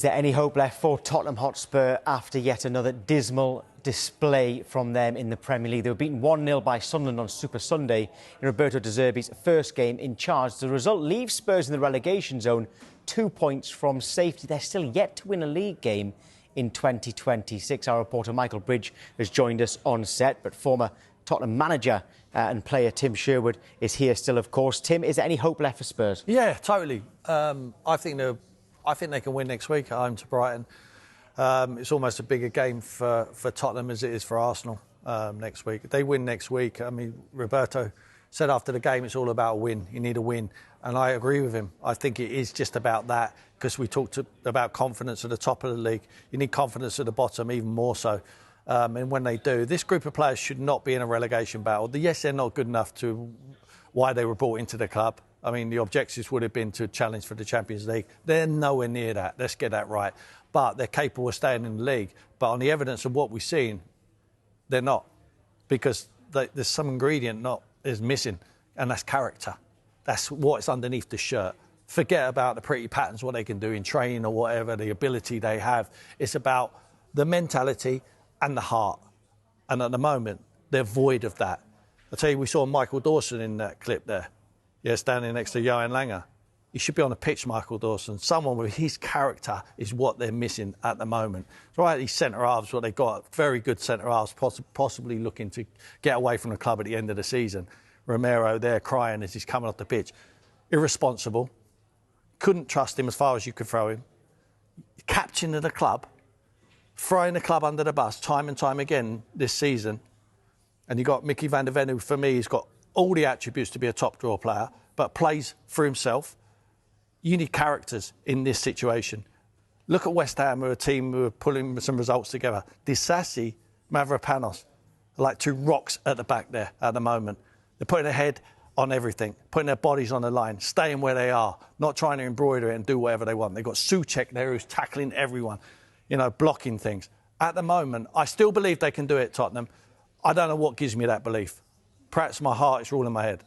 Is there any hope left for Tottenham Hotspur after yet another dismal display from them in the Premier League? They were beaten 1-0 by Sunderland on Super Sunday in Roberto De Zerbi's first game in charge. The result leaves Spurs in the relegation zone, 2 points from safety. They're still yet to win a league game in 2026. Our reporter Michael Bridge has joined us on set, but former Tottenham manager and player Tim Sherwood is here still, of course. Tim, is there any hope left for Spurs? Yeah, totally. I think they can win next week at home to Brighton. It's almost a bigger game for Tottenham as it is for Arsenal next week. If they win next week, I mean, Roberto said after the game it's all about a win. You need a win. And I agree with him. I think it is just about that, because we talked about confidence at the top of the league. You need confidence at the bottom even more so. And when they do, this group of players should not be in a relegation battle. Yes, they're not good enough to why they were brought into the club. I mean, the objectives would have been to challenge for the Champions League. They're nowhere near that. Let's get that right. But they're capable of staying in the league. But on the evidence of what we've seen, they're not. Because there's some ingredient is missing, and that's character. That's what's underneath the shirt. Forget about the pretty patterns, what they can do in training or whatever, the ability they have. It's about the mentality and the heart. And at the moment, they're void of that. I tell you, we saw Michael Dawson in that clip there. Yeah, standing next to Johan Langer. He should be on the pitch, Michael Dawson. Someone with his character is what they're missing at the moment. It's right, these centre-halves, what they've got, very good centre-halves, possibly looking to get away from the club at the end of the season. Romero there crying as he's coming off the pitch. Irresponsible. Couldn't trust him as far as you could throw him. Captain of the club. Throwing the club under the bus time and time again this season. And you've got Mickey van der Ven, who for me has got all the attributes to be a top-draw player, but plays for himself. You need characters in this situation. Look at West Ham, who are a team who are pulling some results together. Disasi, Mavropanos are like two rocks at the back there at the moment. They're putting their head on everything, putting their bodies on the line, staying where they are, not trying to embroider it and do whatever they want. They've got Souček there who's tackling everyone, blocking things. At the moment, I still believe they can do it, Tottenham. I don't know what gives me that belief. Perhaps my heart is ruling my head.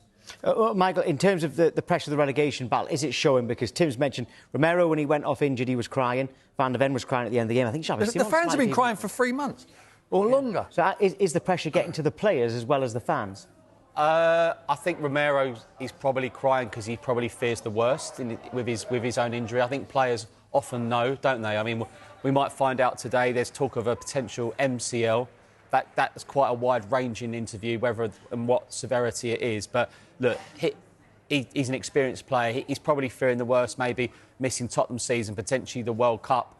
Michael, in terms of the pressure of the relegation battle, is it showing? Because Tim's mentioned Romero, when he went off injured, he was crying. Van der Ven was crying at the end of the game. I think the fans have been crying for 3 months or longer. So is the pressure getting to the players as well as the fans? I think Romero is probably crying because he probably fears the worst with his own injury. I think players often know, don't they? I mean, we might find out today there's talk of a potential MCL. That's quite a wide-ranging interview, whether and what severity it is. But look, he's an experienced player. He's probably fearing the worst, maybe missing Tottenham season, potentially the World Cup.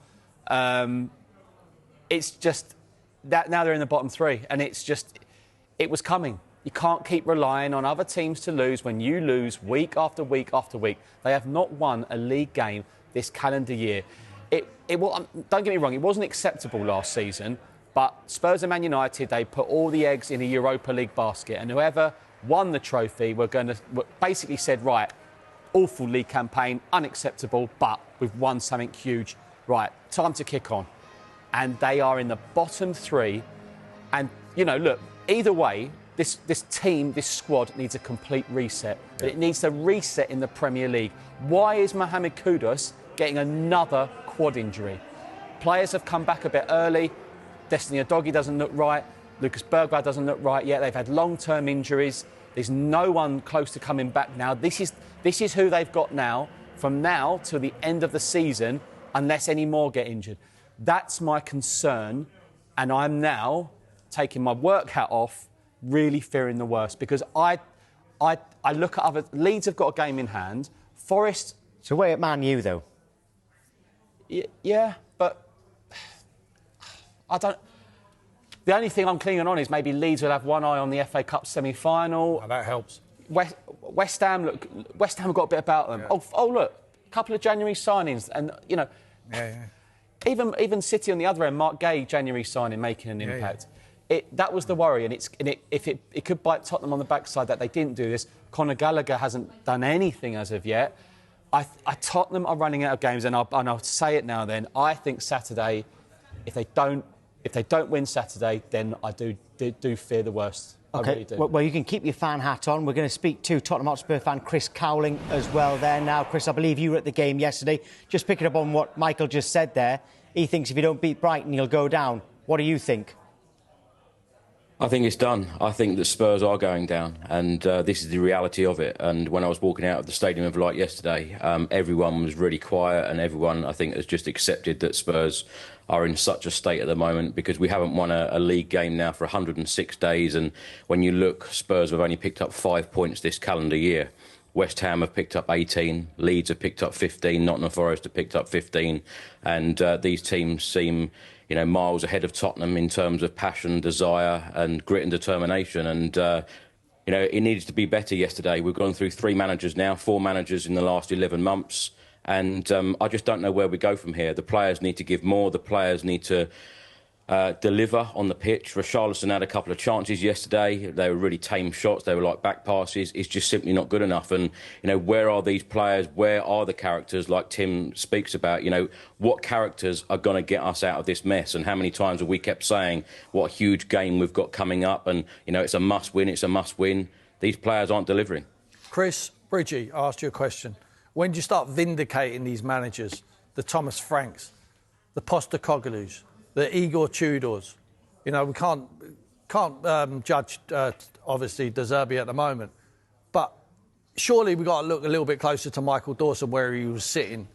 It's just that now they're in the bottom three, and it was coming. You can't keep relying on other teams to lose when you lose week after week after week. They have not won a league game this calendar year. Don't get me wrong, it wasn't acceptable last season. But Spurs and Man United, they put all the eggs in a Europa League basket, and whoever won the trophy basically said, right, awful league campaign, unacceptable, but we've won something huge. Right, time to kick on. And they are in the bottom three. And, look, either way, this team, this squad needs a complete reset. Yeah. It needs a reset in the Premier League. Why is Mohamed Kudus getting another quad injury? Players have come back a bit early. Destiny Udogie doesn't look right. Lucas Bergwijn doesn't look right yet. They've had long-term injuries. There's no one close to coming back now. This is who they've got now, from now till the end of the season, unless any more get injured. That's my concern, and I'm now taking my work hat off, really fearing the worst, because I look at other... Leeds have got a game in hand. Forest... It's away at Man U, though. Yeah, but... The only thing I'm clinging on is maybe Leeds will have one eye on the FA Cup semi-final. Oh, that helps. West Ham have got a bit about them. Yeah. Oh, look, a couple of January signings, and Yeah. Even City on the other end, Mark Gay January signing making an impact. Yeah. That was the worry, and if it could bite Tottenham on the backside that they didn't do this. Conor Gallagher hasn't done anything as of yet. Tottenham are running out of games, and I'll say it now. Then I think Saturday, if they don't win Saturday, then I do fear the worst. Okay, I really do. Well, you can keep your fan hat on. We're going to speak to Tottenham Hotspur fan Chris Cowlin as well there now. Chris, I believe you were at the game yesterday. Just picking up on what Michael just said there, he thinks if you don't beat Brighton, you'll go down. What do you think? I think it's done. I think that Spurs are going down, and this is the reality of it. And when I was walking out of the Stadium of Light yesterday, everyone was really quiet, and everyone, I think, has just accepted that Spurs are in such a state at the moment because we haven't won a league game now for 106 days. And when you look, Spurs have only picked up 5 points this calendar year. West Ham have picked up 18, Leeds have picked up 15, Nottingham Forest have picked up 15, and these teams seem, miles ahead of Tottenham in terms of passion, desire and grit and determination. And, it needed to be better yesterday. We've gone through 3 managers now, 4 managers in the last 11 months. And I just don't know where we go from here. The players need to give more. The players need to deliver on the pitch. Richarlison had a couple of chances yesterday. They were really tame shots. They were like back passes. It's just simply not good enough. And, where are these players? Where are the characters like Tim speaks about? What characters are going to get us out of this mess? And how many times have we kept saying what a huge game we've got coming up? And, it's a must win. It's a must win. These players aren't delivering. Chris, Bridgie, I asked you a question. When do you start vindicating these managers? The Thomas Franks, the Postecoglou's, the Igor Tudors. We can't judge, obviously, De Zerbi at the moment. But surely we've got to look a little bit closer to Michael Dawson where he was sitting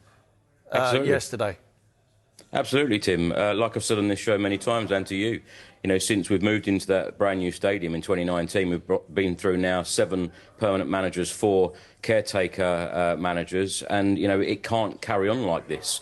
yesterday. Absolutely, Tim. Like I've said on this show many times, and to you, since we've moved into that brand new stadium in 2019, we've been through now 7 permanent managers, 4 caretaker managers, and, it can't carry on like this.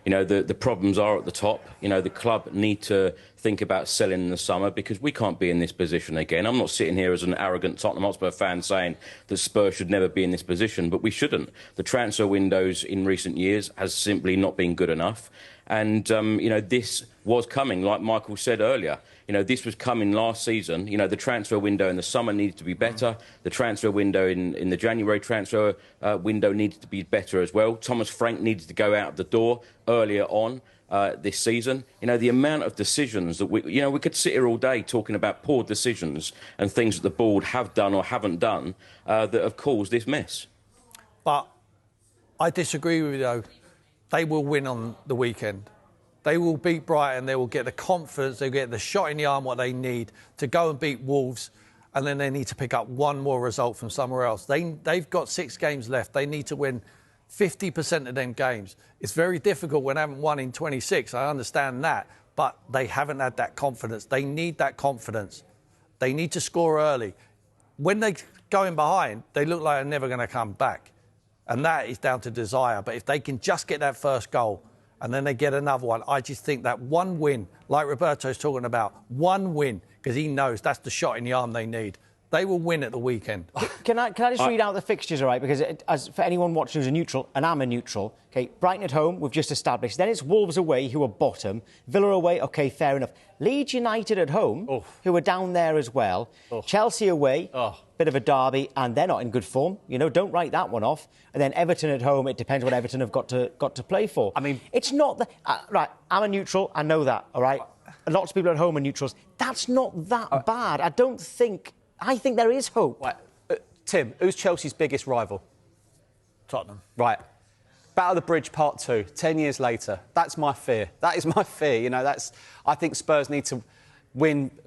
The problems are at the top. The club need to think about selling in the summer because we can't be in this position again. I'm not sitting here as an arrogant Tottenham Hotspur fan saying that Spurs should never be in this position, but we shouldn't. The transfer windows in recent years has simply not been good enough. And, this was coming, like Michael said earlier. This was coming last season. The transfer window in the summer needed to be better. The transfer window in the January transfer window needed to be better as well. Thomas Frank needed to go out of the door earlier on this season. The amount of decisions that we could sit here all day talking about poor decisions and things that the board have done or haven't done that have caused this mess. But I disagree with you, though. They will win on the weekend. They will beat Brighton. They will get the confidence. They'll get the shot in the arm what they need to go and beat Wolves. And then they need to pick up one more result from somewhere else. They've got 6 games left. They need to win 50% of them games. It's very difficult when they haven't won in 26. I understand that. But they haven't had that confidence. They need that confidence. They need to score early. When they're going behind, they look like they're never going to come back. And that is down to desire. But if they can just get that first goal and then they get another one, I just think that one win, like Roberto's talking about, one win, because he knows that's the shot in the arm they need. They will win at the weekend. Can I just read out the fixtures, all right? Because as for anyone watching who's a neutral, and I'm a neutral, OK, Brighton at home, we've just established. Then it's Wolves away, who are bottom. Villa away, OK, fair enough. Leeds United at home, who are down there as well. Chelsea away, bit of a derby, and they're not in good form. Don't write that one off. And then Everton at home, it depends what Everton have got to play for. I mean, it's not the... right, I'm a neutral, I know that, all right? Lots of people at home are neutrals. That's not that bad. I think there is hope. Right. Tim, who's Chelsea's biggest rival? Tottenham. Right. Battle of the Bridge Part 2, 10 years later. That's my fear. That is my fear. I think Spurs need to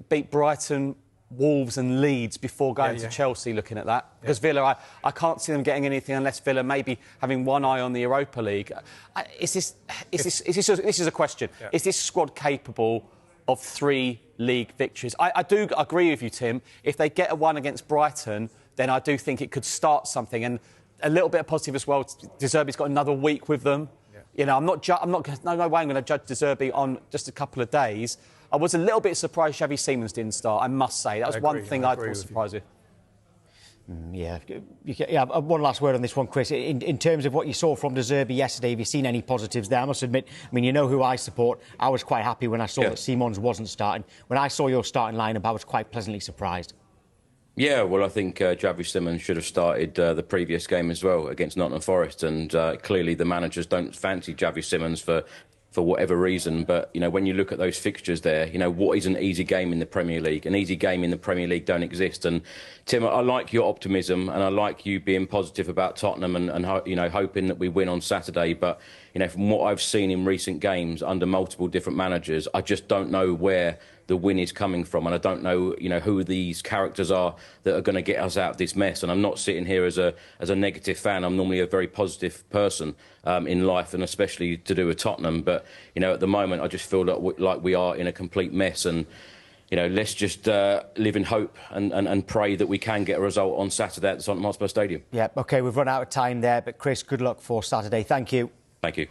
beat Brighton, Wolves and Leeds before going to Chelsea looking at that. Because Villa, I can't see them getting anything unless Villa maybe having one eye on the Europa League. This is a question. Yeah. Is this squad capable of 3 league victories? I do agree with you, Tim. If they get a one against Brighton, then I do think it could start something. And a little bit of positive as well. De Zerbi's got another week with them. Yeah. No way I'm going to judge De Zerbi on just a couple of days. I was a little bit surprised Xavi Simons didn't start, I must say. That was one thing I thought surprised you. One last word on this one, Chris. In terms of what you saw from De Zerbi yesterday, have you seen any positives there? I must admit, you know who I support. I was quite happy when I saw that Simons wasn't starting. When I saw your starting lineup, I was quite pleasantly surprised. Yeah, well, I think Xavi Simons should have started the previous game as well against Nottingham Forest, and clearly the managers don't fancy Xavi Simons for for whatever reason. But, you know, when you look at those fixtures there, you know, what is an easy game in the Premier League? An easy game in the Premier League don't exist. And, Tim, I like your optimism and I like you being positive about Tottenham and you know, hoping that we win on Saturday. But, you know, from what I've seen in recent games under multiple different managers, I just don't know where the win is coming from, and I don't know, you know, who these characters are that are going to get us out of this mess. And I'm not sitting here as a negative fan. I'm normally a very positive person in life, and especially to do with Tottenham. But, you know, at the moment, I just feel like we are in a complete mess. And, you know, let's just live in hope and pray that we can get a result on Saturday at the Tottenham Hotspur Stadium. Yeah, OK, we've run out of time there, but Chris, good luck for Saturday. Thank you. Thank you.